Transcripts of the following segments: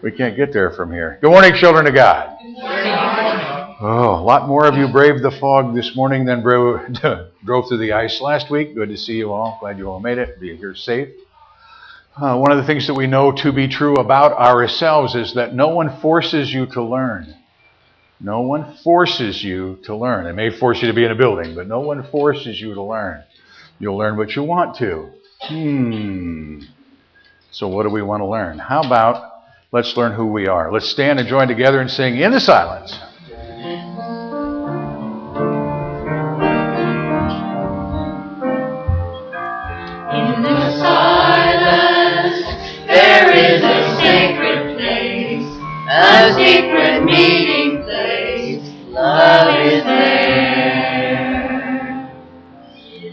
We can't get there from here. Good morning, children of God. Oh, a lot more of you braved the fog this morning than drove through the ice last week. Good to see you all. Glad you all made it. Be here safe. One of the things that we know to be true about ourselves is that no one forces you to learn. No one forces you to learn. It may force you to be in a building, but no one forces you to learn. You'll learn what you want to. So what do we want to learn? How about let's learn who we are. Let's stand and join together and sing In the Silence. In the silence, there is a sacred place, a secret meeting place. Love is there.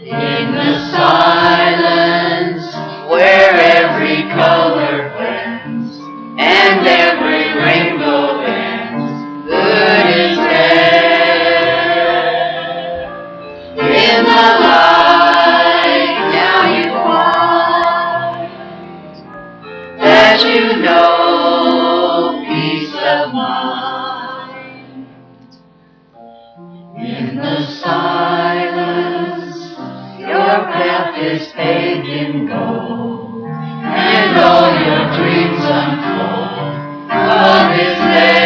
In the silence, where every color blends and every rainbow bends, good is there. In the light, now you find that you know peace of mind. In the silence, your path is paved in gold, and all your dreams unfold. Love is there.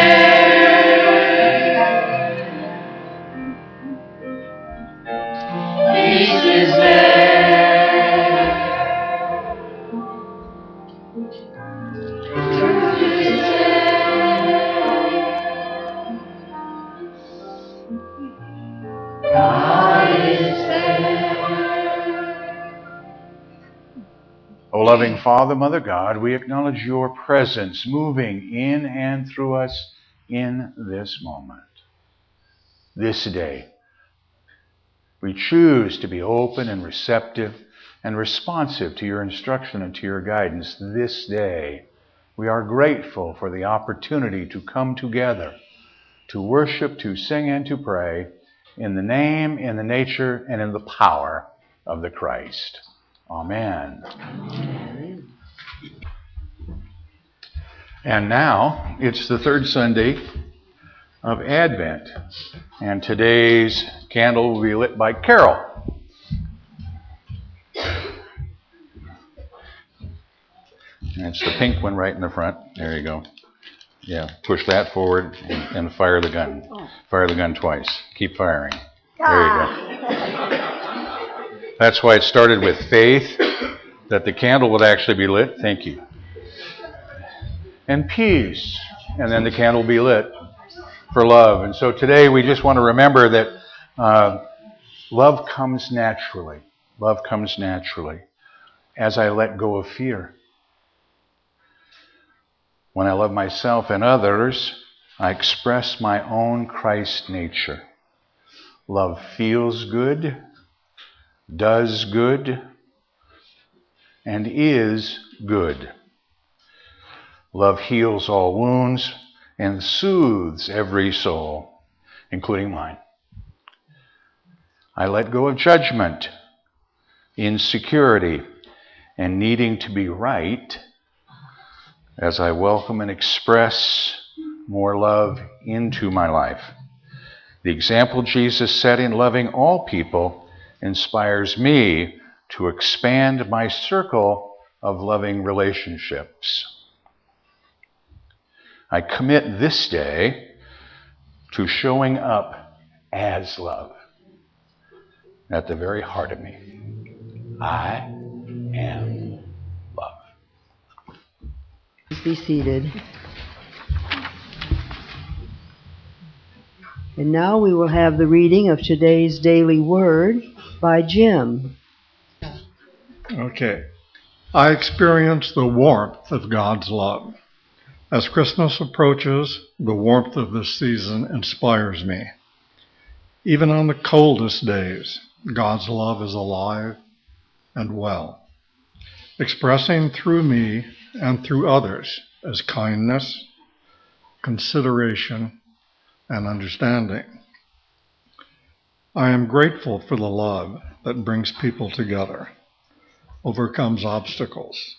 Peace is there. Truth is there. God is there. O loving Father, Mother God, we acknowledge your presence moving in and through us in this moment, this day. We choose to be open and receptive and responsive to your instruction and to your guidance this day. We are grateful for the opportunity to come together, to worship, to sing, and to pray in the name, in the nature, and in the power of the Christ. Amen. And now, it's the third Sunday of Advent, and today's candle will be lit by Carol. And it's the pink one right in the front. There you go. Yeah, push that forward and fire the gun. Fire the gun twice. Keep firing. There you go. That's why it started with faith, that the candle would actually be lit. Thank you. And peace. And then the candle will be lit for love. And so today we just want to remember that love comes naturally. Love comes naturally as I let go of fear. When I love myself and others, I express my own Christ nature. Love feels good, does good, and is good. Love heals all wounds and soothes every soul, including mine. I let go of judgment, insecurity, and needing to be right as I welcome and express more love into my life. The example Jesus set in loving all people inspires me to expand my circle of loving relationships. I commit this day to showing up as love at the very heart of me. I am love. Please be seated. And now we will have the reading of today's daily word by Jim. Okay. I experience the warmth of God's love. As Christmas approaches, the warmth of this season inspires me. Even on the coldest days, God's love is alive and well, expressing through me and through others as kindness, consideration, and understanding. I am grateful for the love that brings people together, overcomes obstacles,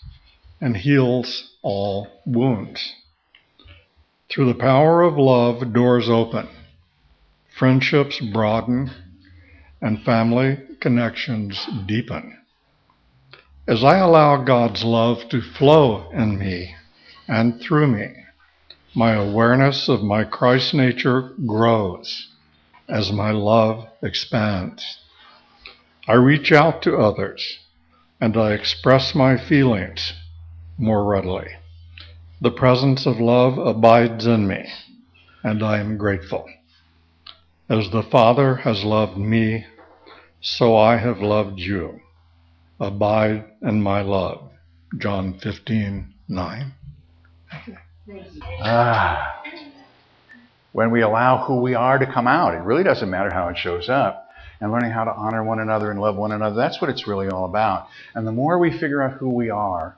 and heals all wounds. Through the power of love, doors open, friendships broaden, and family connections deepen. As I allow God's love to flow in me and through me, my awareness of my Christ nature grows as my love expands. I reach out to others and I express my feelings more readily. The presence of love abides in me, and I am grateful. As the Father has loved me, so I have loved you. Abide in my love. John 15:9. When we allow who we are to come out, it really doesn't matter how it shows up. And learning how to honor one another and love one another, that's what it's really all about. And the more we figure out who we are,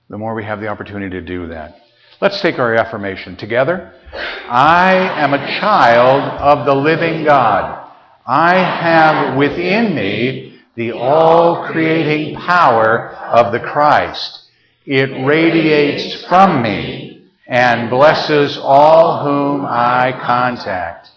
the more we have the opportunity to do that. Let's take our affirmation together. I am a child of the living God. I have within me the all-creating power of the Christ. It radiates from me and blesses all whom I contact.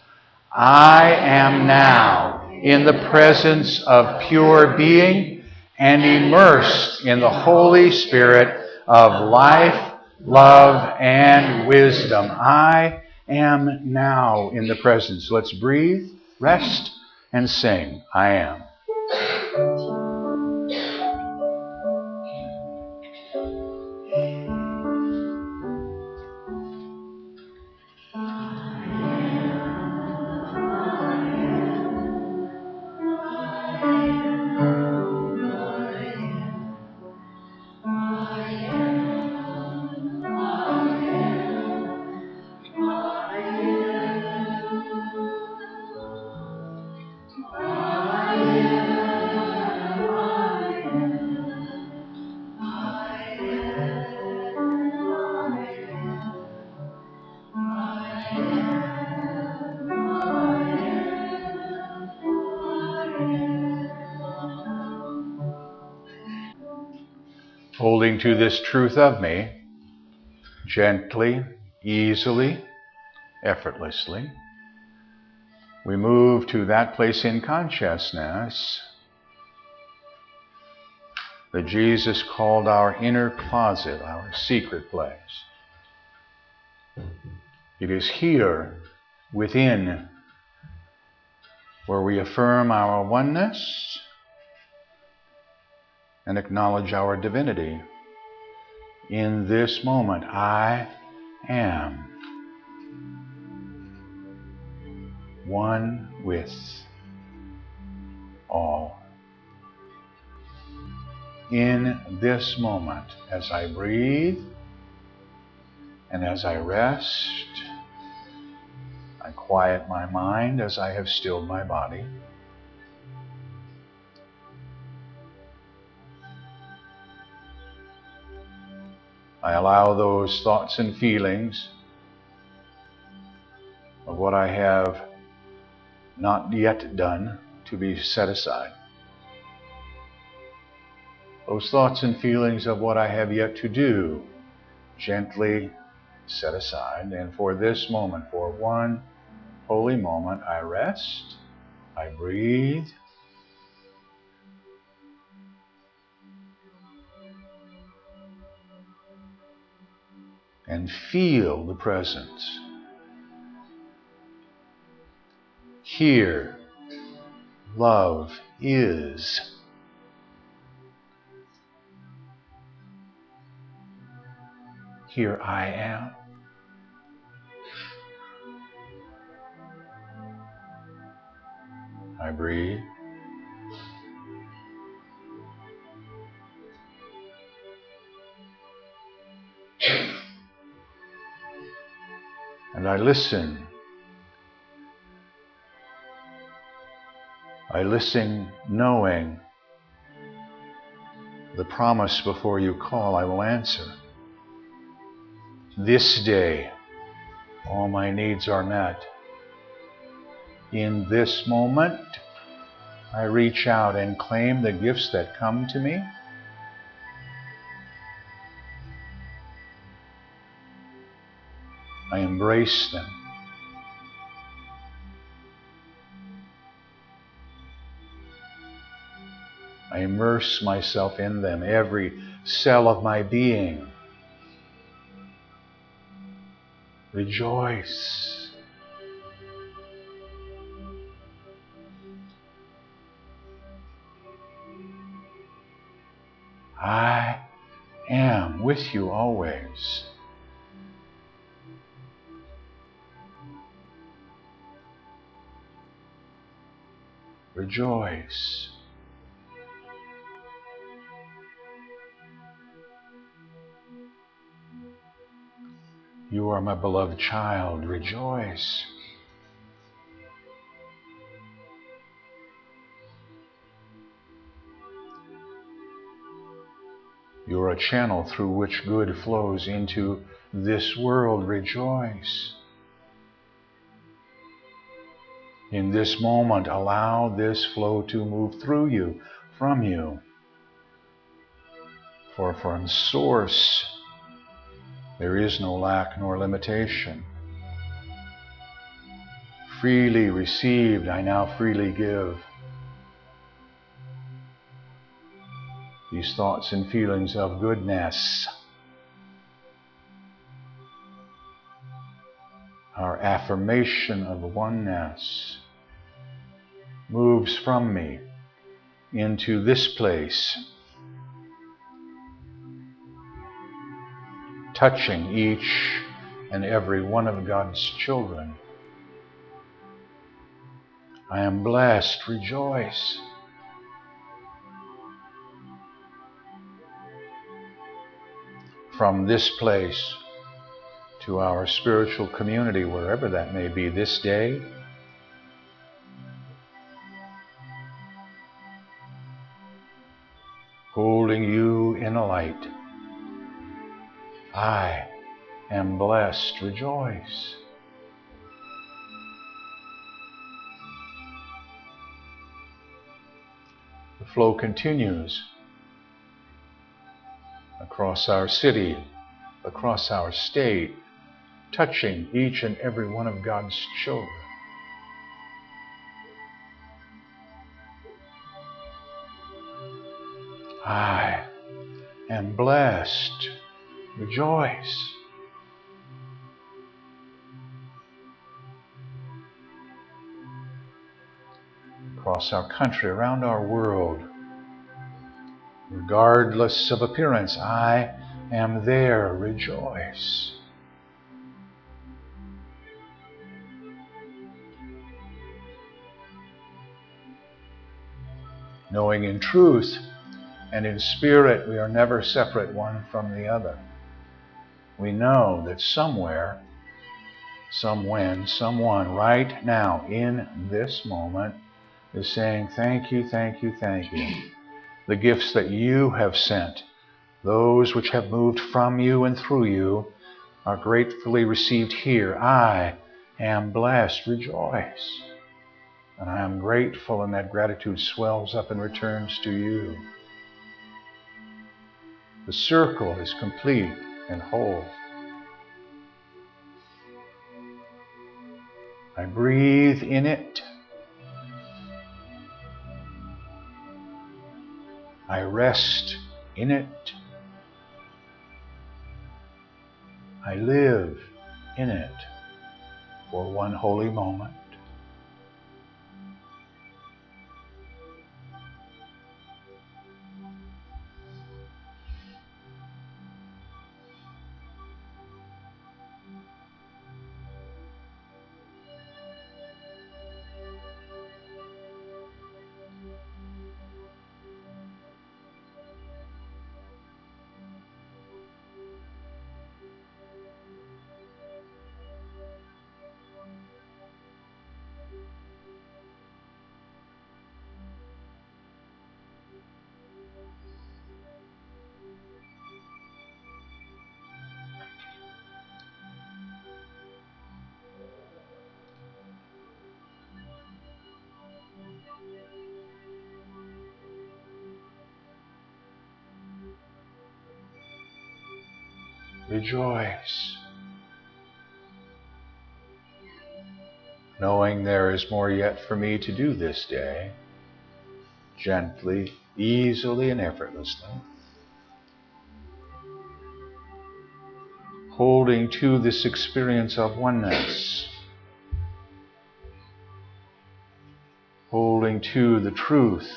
I am now in the presence of pure being and immersed in the Holy Spirit of life, love, and wisdom. I am now in the presence. Let's breathe, rest, and sing. I am. Holding to this truth of me, gently, easily, effortlessly, we move to that place in consciousness that Jesus called our inner closet, our secret place. It is here within where we affirm our oneness and acknowledge our divinity. In this moment, I am one with all. In this moment, as I breathe and as I rest, I quiet my mind as I have stilled my body. I allow those thoughts and feelings of what I have not yet done to be set aside. Those thoughts and feelings of what I have yet to do, gently set aside. And for this moment, for one holy moment, I rest, I breathe, and feel the presence. Here, love is. Here I am. I breathe. And I listen. I listen knowing the promise before you call, I will answer. This day, all my needs are met. In this moment, I reach out and claim the gifts that come to me. I embrace them. I immerse myself in them, every cell of my being. Rejoice. I am with you always. Rejoice. You are my beloved child. Rejoice. You are a channel through which good flows into this world. Rejoice. In this moment, allow this flow to move through you, from you. For from source, there is no lack nor limitation. Freely received, I now freely give. These thoughts and feelings of goodness, our affirmation of oneness, moves from me into this place, touching each and every one of God's children. I am blessed. Rejoice. From this place to our spiritual community, wherever that may be this day, holding you in a light. I am blessed. Rejoice. The flow continues across our city, across our state, touching each and every one of God's children. I am blessed. Rejoice. Across our country, around our world, regardless of appearance, I am there. Rejoice. Knowing in truth and in spirit we are never separate one from the other. We know that somewhere, somewhen, someone right now in this moment is saying, thank you, thank you, thank you. The gifts that you have sent, those which have moved from you and through you, are gratefully received here. I am blessed. Rejoice. And I am grateful, and that gratitude swells up and returns to you. The circle is complete and whole. I breathe in it. I rest in it. I live in it for one holy moment. Rejoice. knowing there is more yet for me to do this day, gently, easily, and effortlessly, holding to this experience of oneness, holding to the truth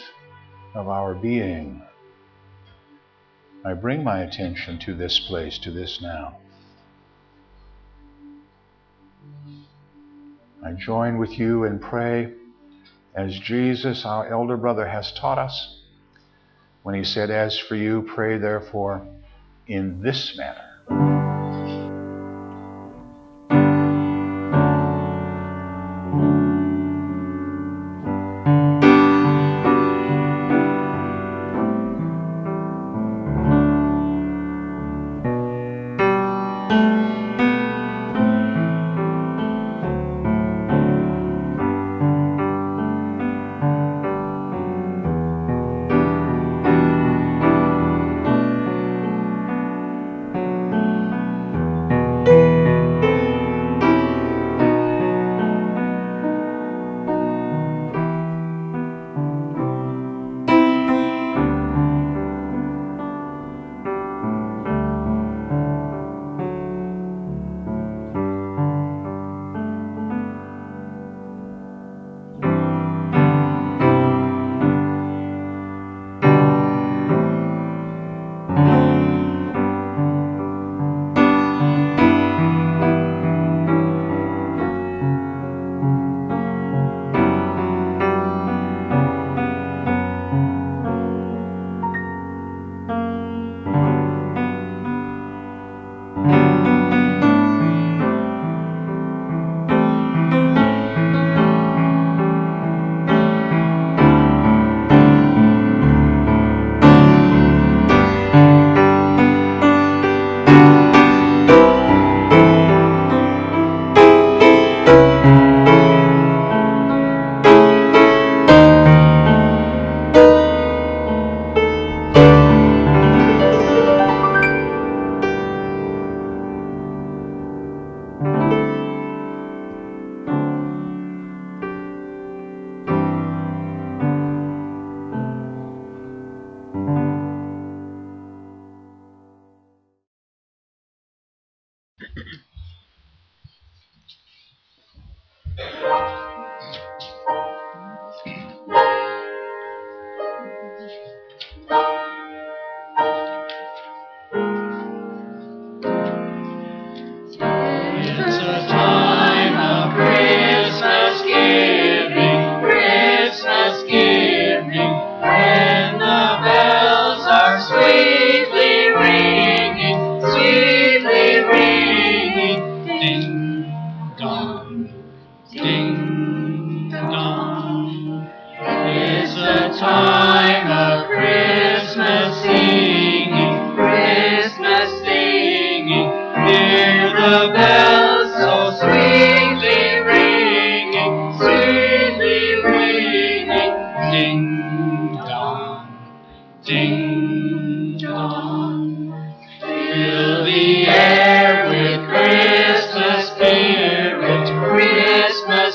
of our being. I bring my attention to this place, to this now. I join with you and pray as Jesus, our elder brother, has taught us when he said, "As for you, pray therefore in this manner." It's a time of Christmas giving, when the bells are sweetly ringing, ding dong, ding dong. It's a time of Christmas singing, hear the bells so sweetly ringing, ding dong, ding dong. Fill the air with Christmas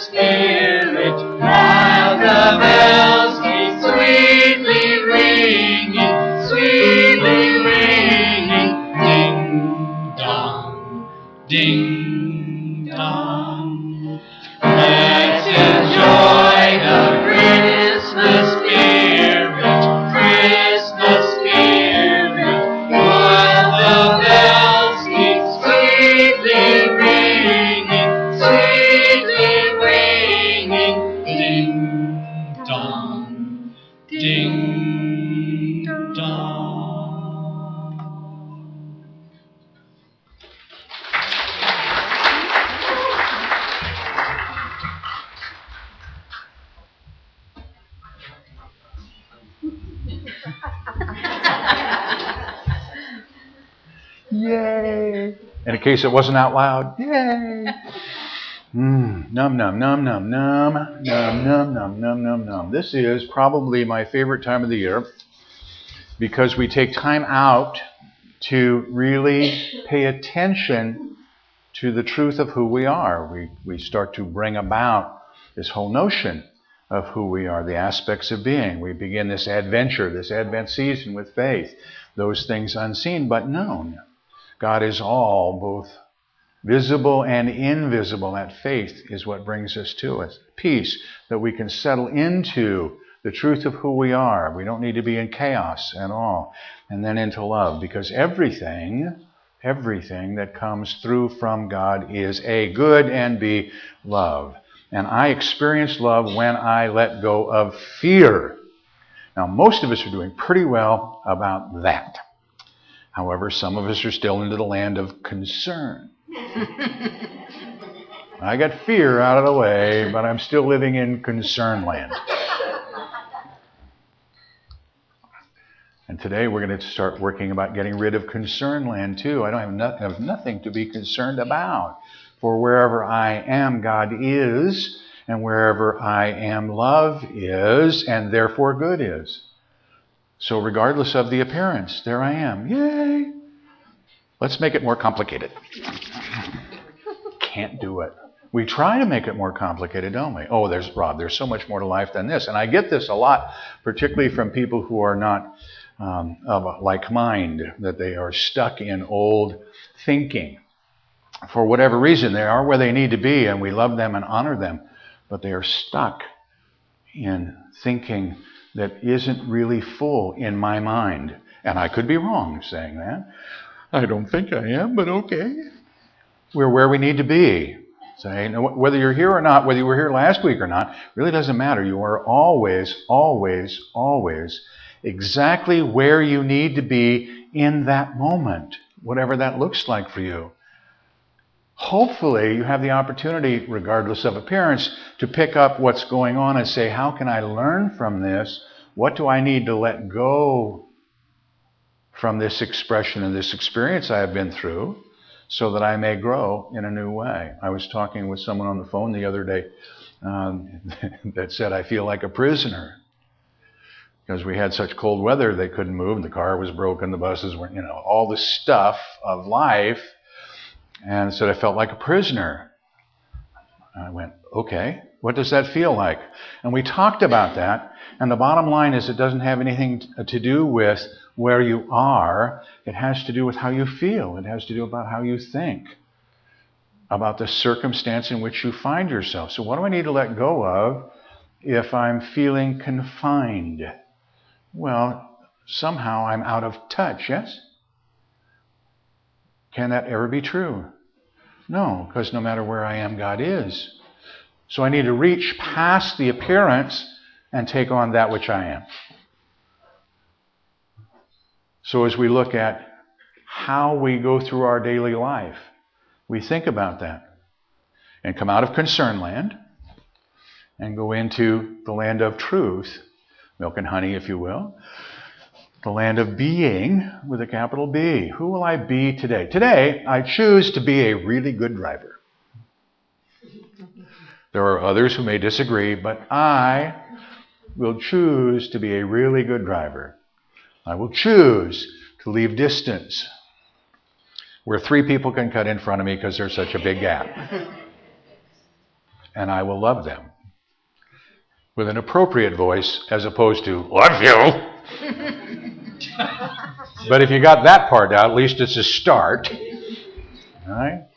spirit, while the bells keep sweetly ringing, ding dong, ding dong. Let's enjoy the Christmas spirit, while the bells keep sweetly ringing, ding dong, ding dong. Yay! And in case it wasn't out loud, yay! Num num num num num num num num num num. This is probably my favorite time of the year because we take time out to really pay attention to the truth of who we are. We start to bring about this whole notion of who we are, the aspects of being. We begin this adventure, this Advent season with faith, those things unseen but known. God is all, both visible and invisible. That faith is what brings us to it. Peace, that we can settle into the truth of who we are. We don't need to be in chaos at all. And then into love, because everything that comes through from God is A, good, and B, love. And I experience love when I let go of fear. Now, most of us are doing pretty well about that. However, some of us are still into the land of concern. I got fear out of the way, but I'm still living in concern land. And today we're going to start working about getting rid of concern land too. I don't have nothing to be concerned about. For wherever I am, God is, and wherever I am, love is, and therefore good is. So regardless of the appearance, there I am. Yay! Let's make it more complicated. Can't do it. We try to make it more complicated, don't we? Oh, there's so much more to life than this. And I get this a lot, particularly from people who are not of a like mind, that they are stuck in old thinking. For whatever reason, they are where they need to be, and we love them and honor them, but they are stuck in thinking that isn't really full in my mind. And I could be wrong saying that. I don't think I am, but okay. We're where we need to be. Say, whether you're here or not, whether you were here last week or not, really doesn't matter. You are always, always, always exactly where you need to be in that moment, whatever that looks like for you. Hopefully, you have the opportunity, regardless of appearance, to pick up what's going on and say, how can I learn from this? What do I need to let go from this expression and this experience I have been through so that I may grow in a new way? I was talking with someone on the phone the other day that said, I feel like a prisoner. Because we had such cold weather, they couldn't move, the car was broken, the buses weren't, all the stuff of life. And said, I felt like a prisoner. And I went, okay, what does that feel like? And we talked about that. And the bottom line is it doesn't have anything to do with where you are. It has to do with how you feel. It has to do about how you think, about the circumstance in which you find yourself. So what do I need to let go of if I'm feeling confined? Well, somehow I'm out of touch, yes? Can that ever be true? No, because no matter where I am, God is. So I need to reach past the appearance and take on that which I am. So as we look at how we go through our daily life, we think about that and come out of concern land and go into the land of truth, milk and honey, if you will. The land of being with a capital B. Who will I be today? Today, I choose to be a really good driver. There are others who may disagree, but I will choose to be a really good driver. I will choose to leave distance where 3 people can cut in front of me because there's such a big gap. And I will love them with an appropriate voice as opposed to, love you. But if you got that part out, at least it's a start. All right?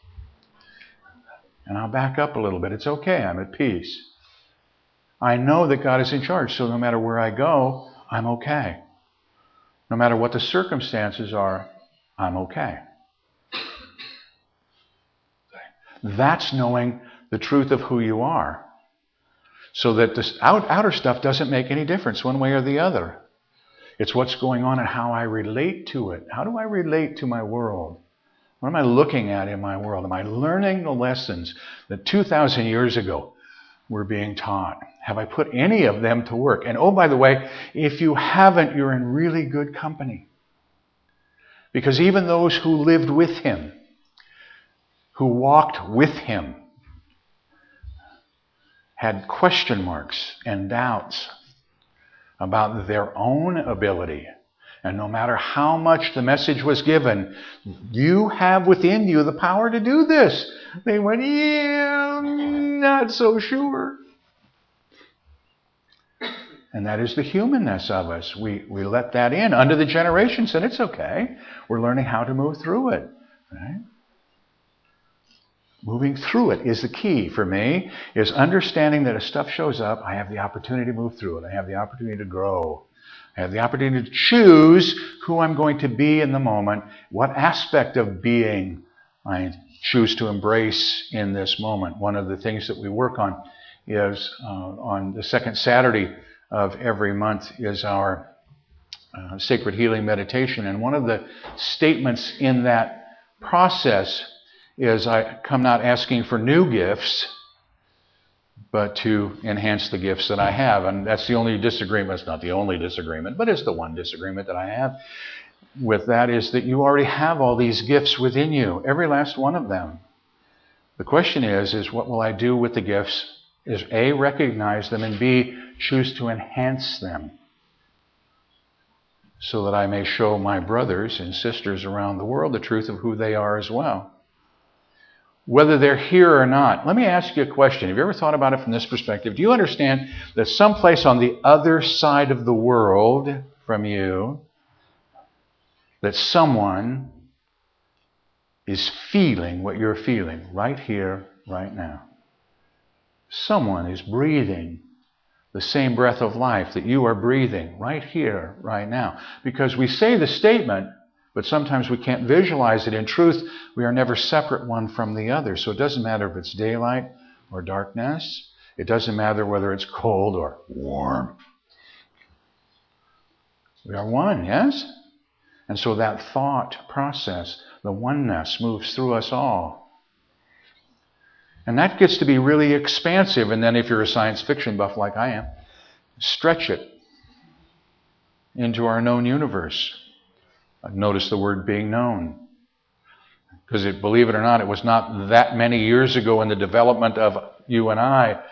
And I'll back up a little bit. It's okay. I'm at peace. I know that God is in charge, so no matter where I go, I'm okay. No matter what the circumstances are, I'm okay. That's knowing the truth of who you are. So that this outer stuff doesn't make any difference one way or the other. It's what's going on and how I relate to it. How do I relate to my world? What am I looking at in my world? Am I learning the lessons that 2,000 years ago were being taught? Have I put any of them to work? And oh, by the way, if you haven't, you're in really good company. Because even those who lived with him, who walked with him, had question marks and doubts about their own ability. And no matter how much the message was given, you have within you the power to do this. They went, yeah, not so sure. And that is the humanness of us. We let that in under the generations, and it's okay. We're learning how to move through it. Right? Moving through it is the key for me, is understanding that as stuff shows up, I have the opportunity to move through it. I have the opportunity to grow. I have the opportunity to choose who I'm going to be in the moment, what aspect of being I choose to embrace in this moment. One of the things that we work on is on the second Saturday of every month is our sacred healing meditation. And one of the statements in that process is I come not asking for new gifts, but to enhance the gifts that I have. And that's the only disagreement. It's not the only disagreement, but it's the one disagreement that I have with that, is that you already have all these gifts within you, every last one of them. The question is what will I do with the gifts? Is A, recognize them, and B, choose to enhance them so that I may show my brothers and sisters around the world the truth of who they are as well. Whether they're here or not. Let me ask you a question. Have you ever thought about it from this perspective? Do you understand that someplace on the other side of the world from you, that someone is feeling what you're feeling right here, right now? Someone is breathing the same breath of life that you are breathing right here, right now. Because we say the statement, but sometimes we can't visualize it. In truth, we are never separate one from the other. So it doesn't matter if it's daylight or darkness. It doesn't matter whether it's cold or warm. We are one, yes? And so that thought process, the oneness, moves through us all. And that gets to be really expansive. And then if you're a science fiction buff like I am, stretch it into our known universe. Notice the word being known. Because believe it or not, it was not that many years ago in the development of you and I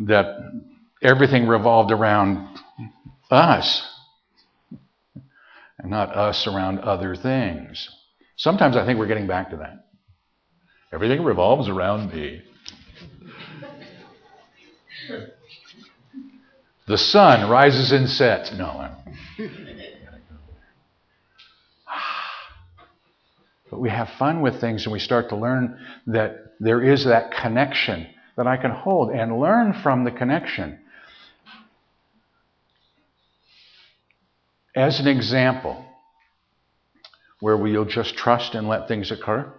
that everything revolved around us and not us around other things. Sometimes I think we're getting back to that. Everything revolves around me. The sun rises and sets. No. But we have fun with things and we start to learn that there is that connection that I can hold and learn from the connection. As an example, where you'll just trust and let things occur.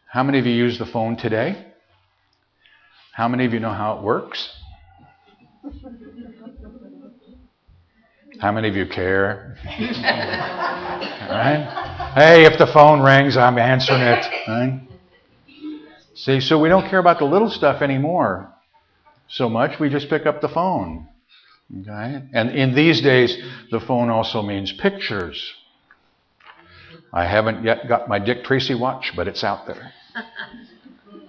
How many of you use the phone today? How many of you know how it works? How many of you care? Right? Hey, if the phone rings, I'm answering it. Right? See, so we don't care about the little stuff anymore so much. We just pick up the phone. Okay? And in these days, the phone also means pictures. I haven't yet got my Dick Tracy watch, but it's out there.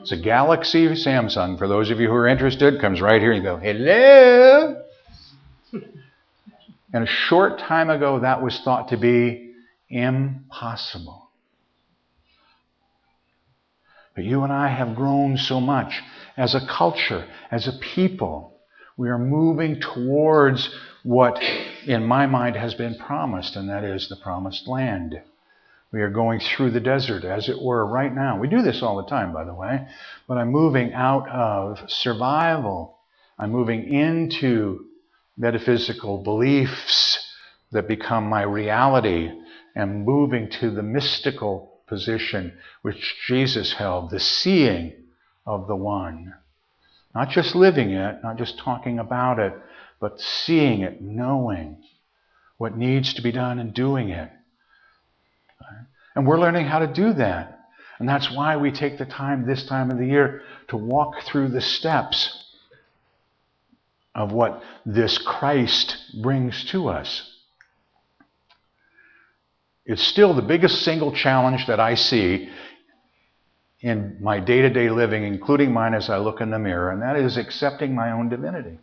It's a Galaxy Samsung. For those of you who are interested, comes right here and you go, hello. And a short time ago, that was thought to be impossible. But you and I have grown so much as a culture, as a people. We are moving towards what, in my mind, has been promised, and that is the promised land. We are going through the desert, as it were, right now. We do this all the time, by the way. But I'm moving out of survival. I'm moving into metaphysical beliefs that become my reality and moving to the mystical position which Jesus held, the seeing of the one. Not just living it, not just talking about it, but seeing it, knowing what needs to be done and doing it. And we're learning how to do that. And that's why we take the time this time of the year to walk through the steps of what this Christ brings to us. It's still the biggest single challenge that I see in my day-to-day living, including mine as I look in the mirror, and that is accepting my own divinity.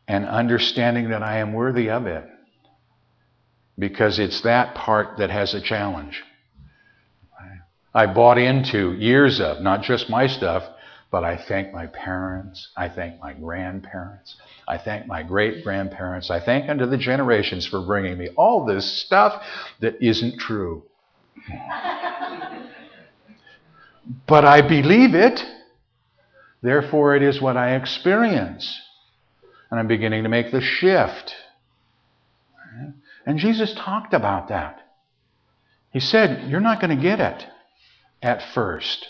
And understanding that I am worthy of it. Because it's that part that has a challenge. I bought into years of, not just my stuff, But I thank my parents. I thank my grandparents. I thank my great-grandparents. I thank unto the generations for bringing me all this stuff that isn't true. But I believe it. Therefore, it is what I experience. And I'm beginning to make the shift. And Jesus talked about that. He said, you're not going to get it at first.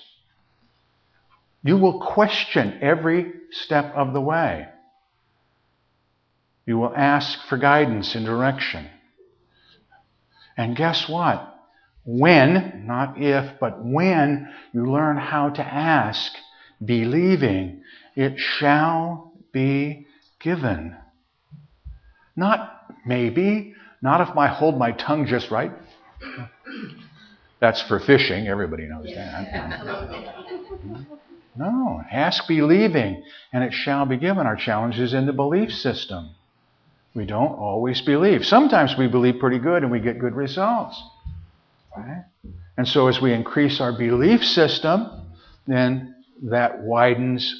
You will question every step of the way. You will ask for guidance and direction. And guess what? When, not if, but when you learn how to ask, believing, it shall be given. Not maybe, not if I hold my tongue just right. That's for fishing, everybody knows that. No, ask believing, and it shall be given. Our challenge is in the belief system. We don't always believe. Sometimes we believe pretty good and we get good results. Right? And so as we increase our belief system, then that widens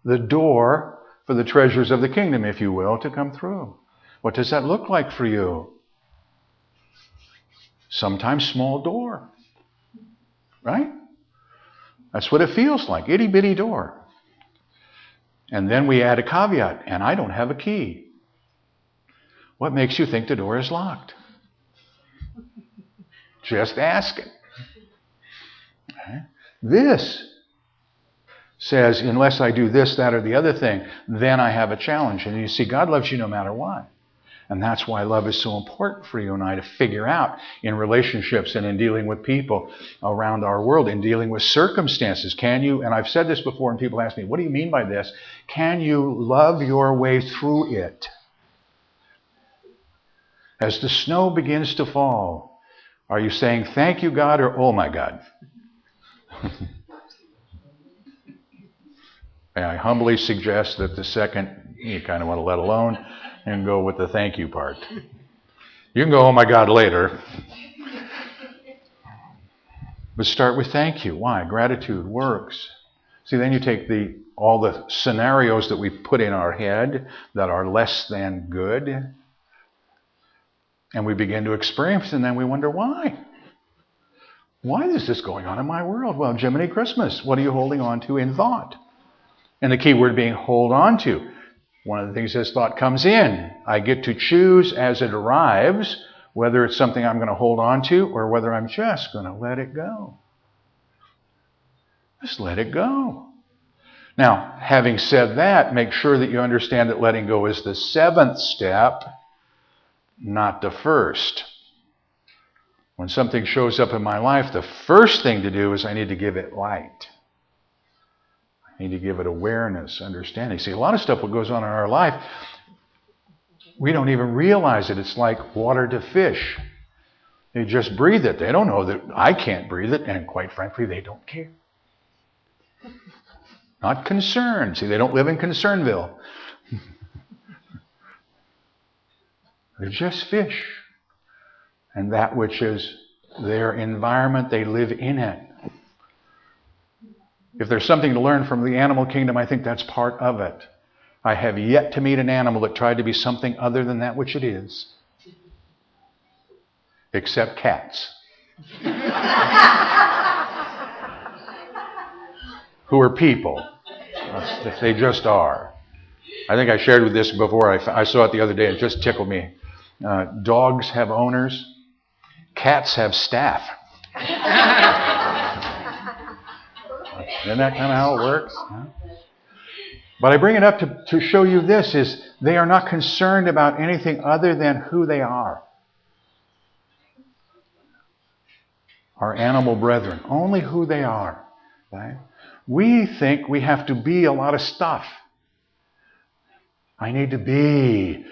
the door for the treasures of the kingdom, if you will, to come through. What does that look like for you? Sometimes small door. Right? That's what it feels like, itty bitty door. And then we add a caveat, and I don't have a key. What makes you think the door is locked? Just ask it. Okay. This says, unless I do this, that, or the other thing, then I have a challenge. And you see, God loves you no matter what. And that's why love is so important for you and I to figure out in relationships and in dealing with people around our world, in dealing with circumstances. Can you, and I've said this before and people ask me, what do you mean by this? Can you love your way through it? As the snow begins to fall, are you saying, thank you, God, or oh my God? And I humbly suggest that the second you kind of want to let alone and go with the thank you part. You can go, oh my God, later. But start with thank you. Why? Gratitude works. See, then you take all the scenarios that we put in our head that are less than good, and we begin to experience, and then we wonder why. Why is this going on in my world? Well, Jiminy Christmas, what are you holding on to in thought? And the key word being hold on to. One of the things as thought comes in, I get to choose as it arrives whether it's something I'm going to hold on to or whether I'm just going to let it go. Just let it go. Now, having said that, make sure that you understand that letting go is the seventh step, not the first. When something shows up in my life, the first thing to do is I need to give it light. I need to give it awareness, understanding. See, a lot of stuff that goes on in our life, we don't even realize it. It's like water to fish. They just breathe it. They don't know that I can't breathe it, and quite frankly, they don't care. Not concerned. See, they don't live in Concernville. They're just fish. And that which is their environment, they live in it. If there's something to learn from the animal kingdom, I think that's part of it. I have yet to meet an animal that tried to be something other than that which it is. Except cats. Who are people. They just are. I think I shared with this before. I saw it the other day. It just tickled me. Dogs have owners. Cats have staff. Isn't that kind of how it works? Huh? But I bring it up to show you this, is they are not concerned about anything other than who they are. Our animal brethren, only who they are. Right? We think we have to be a lot of stuff. I need to be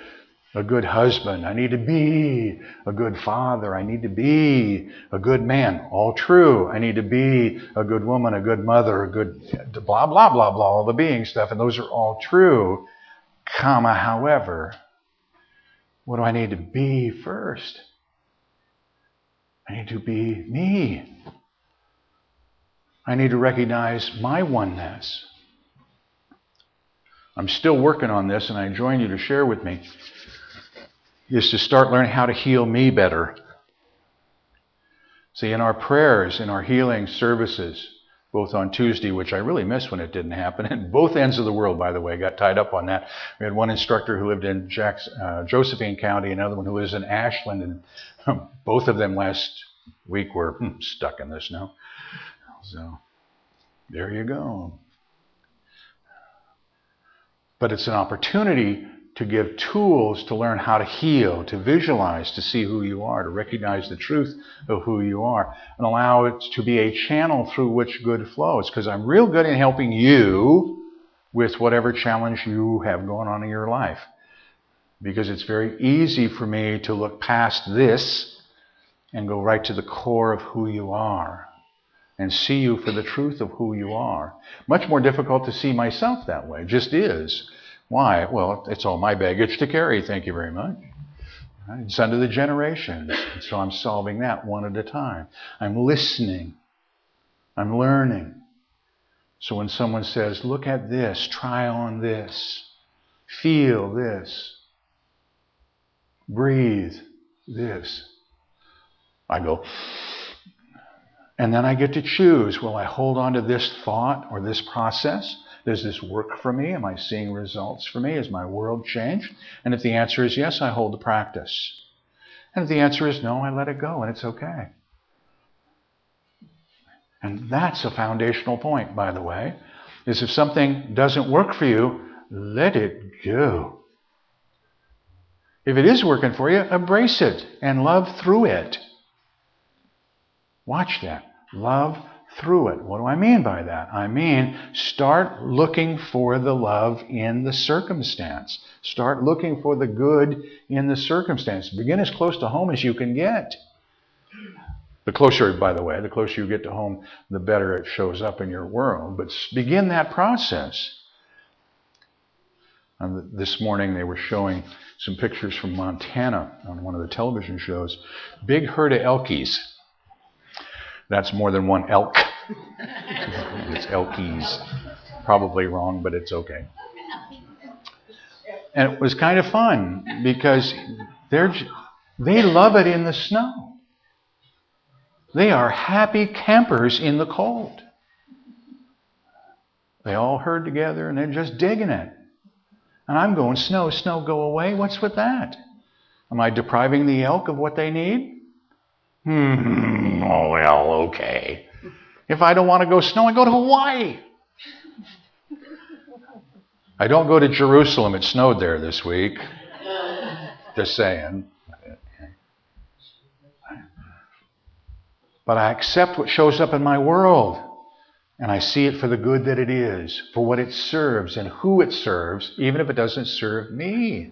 a good husband. I need to be a good father. I need to be a good man. All true. I need to be a good woman, a good mother, a good blah, blah, blah, blah, all the being stuff. And those are all true. However, what do I need to be first? I need to be me. I need to recognize my oneness. I'm still working on this, and I join you to share with me, is to start learning how to heal me better. See, in our prayers, in our healing services, both on Tuesday, which I really missed when it didn't happen, and both ends of the world, by the way, got tied up on that. We had one instructor who lived in Josephine County, another one who lives in Ashland, and both of them last week were stuck in this now. So, there you go. But it's an opportunity to give tools to learn how to heal, to visualize, to see who you are, to recognize the truth of who you are, and allow it to be a channel through which good flows. Because I'm real good in helping you with whatever challenge you have going on in your life. Because it's very easy for me to look past this and go right to the core of who you are and see you for the truth of who you are. Much more difficult to see myself that way. It just is. Why? Well, it's all my baggage to carry, thank you very much. It's under the generations. And so I'm solving that one at a time. I'm listening. I'm learning. So when someone says, look at this, try on this, feel this, breathe this, I go, and then I get to choose, will I hold on to this thought or this process? Does this work for me? Am I seeing results for me? Has my world changed? And if the answer is yes, I hold the practice. And if the answer is no, I let it go, and it's okay. And that's a foundational point, by the way, is if something doesn't work for you, let it go. If it is working for you, embrace it and love through it. Watch that. Love through it. What do I mean by that? I mean, start looking for the love in the circumstance. Start looking for the good in the circumstance. Begin as close to home as you can get. The closer, by the way, the closer you get to home, the better it shows up in your world. But begin that process. And this morning they were showing some pictures from Montana on one of the television shows. Big herd of elkies. That's more than one elk. It's elkies. Probably wrong, but it's okay. And it was kind of fun because they love it in the snow. They are happy campers in the cold. They all herd together and they're just digging it. And I'm going, snow, go away. What's with that? Am I depriving the elk of what they need? Oh, well, okay. If I don't want to go snow, I go to Hawaii. I don't go to Jerusalem. It snowed there this week. Just saying. But I accept what shows up in my world. And I see it for the good that it is, for what it serves and who it serves, even if it doesn't serve me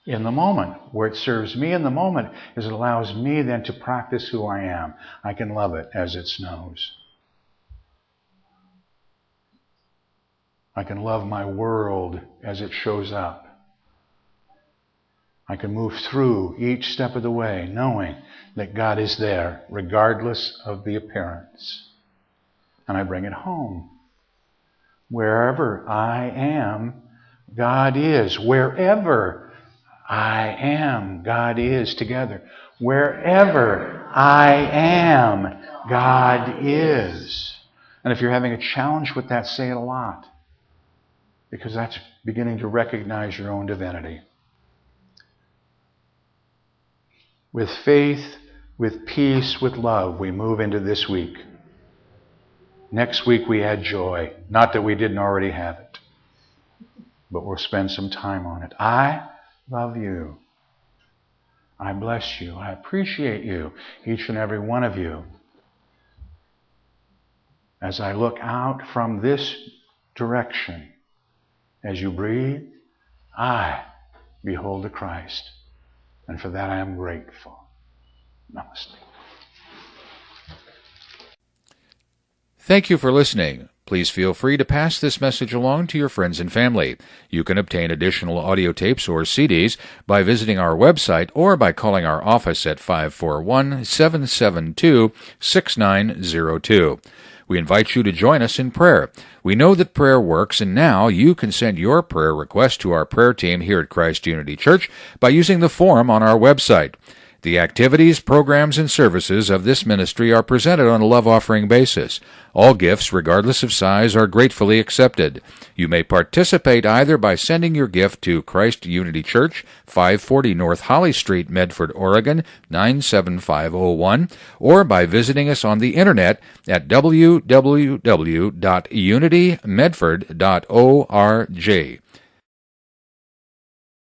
in the moment. Where it serves me in the moment is it allows me then to practice who I am. I can love it as it snows. I can love my world as it shows up. I can move through each step of the way knowing that God is there regardless of the appearance. And I bring it home. Wherever I am, God is. Wherever I am, God is together. Wherever I am, God is. And if you're having a challenge with that, say it a lot. Because that's beginning to recognize your own divinity. With faith, with peace, with love, we move into this week. Next week we add joy. Not that we didn't already have it. But we'll spend some time on it. I love you. I bless you. I appreciate you, each and every one of you. As I look out from this direction, as you breathe, I behold the Christ. And for that I am grateful. Namaste. Thank you for listening. Please feel free to pass this message along to your friends and family. You can obtain additional audio tapes or CDs by visiting our website or by calling our office at 541-772-6902. We invite you to join us in prayer. We know that prayer works, and now you can send your prayer request to our prayer team here at Christ Unity Church by using the form on our website. The activities, programs, and services of this ministry are presented on a love offering basis. All gifts, regardless of size, are gratefully accepted. You may participate either by sending your gift to Christ Unity Church, 540 North Holly Street, Medford, Oregon, 97501, or by visiting us on the internet at www.unitymedford.org.